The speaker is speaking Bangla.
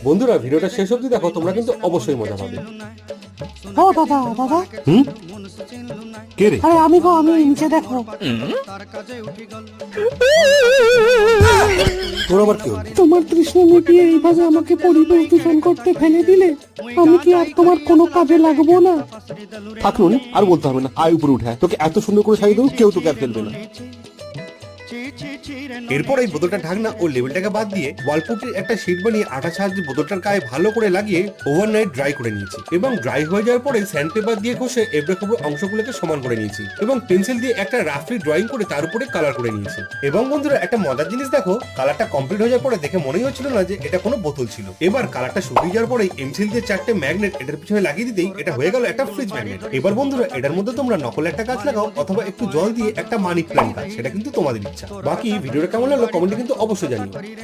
বন্ধুরা ভিডিওটা শেষ অবধি দেখো, তোমরা কিন্তু অবশ্যই মজা পাবে। ও দাদা দাদা, কে রে? আরে আমি গো, আমি নিচে দেখো। তোর আবার কি হলো? তোমার তৃষ্ণা মিটিয়ে এইভাবে আমাকে পরিবেশ দূষণ করতে ফেলে দিলে, আমি কি আর তোমার কোনো কাজে লাগবো না? থাক নুনি, আর বলতে হবে না, আয় উপরে উঠে আয়। তোকে এত সুন্দর করে সাজিয়ে দেবো, কেউ তোকে আর ফেলবে না। এরপর এই বোতলটার ঢাকনা ও লেবেলটাকে বাদ দিয়ে ওয়ালপুটির একটা শীট বানিয়ে আটা সাহায্যে বোতলটার গায়ে ভালো করে লাগিয়ে ওভারনাইট ড্রাই করে নিয়েছি, এবং ড্রাই হয়ে যাওয়ার পরে স্যান্ড পেপার দিয়ে ঘষে এবড়ো খেবড়ো অংশগুলোকে সমান করে নিয়েছি, এবং পেন্সিল দিয়ে একটা রাফলি ড্রয়িং করে তার উপরে কালার করে নিয়েছি। এবং বন্ধুরা একটা মজার জিনিস দেখো, কালারটা কমপ্লিট হয়ে যাওয়ার পরে দেখে মনেই হচ্ছিল না যে এটা কোনো বোতল ছিল। এবার কালারটা শুকিয়ে যাওয়ার পরে এমসিল দিয়ে 4টে ম্যাগনেট এটার পিছনে লাগিয়ে দিতেই এটা হয়ে গেল একটা ফ্রিজ ম্যাগনেট। এবার বন্ধুরা এটার মধ্যে তোমরা নকল একটা গাছ লাগাও অথবা একটু জল দিয়ে একটা মানি প্ল্যান্ট গাছ, সেটা কিন্তু তোমাদের ইচ্ছা। বাকি ভিডিওটা কেমন লাগলো কমেন্টে কিন্তু অবশ্যই জানিও।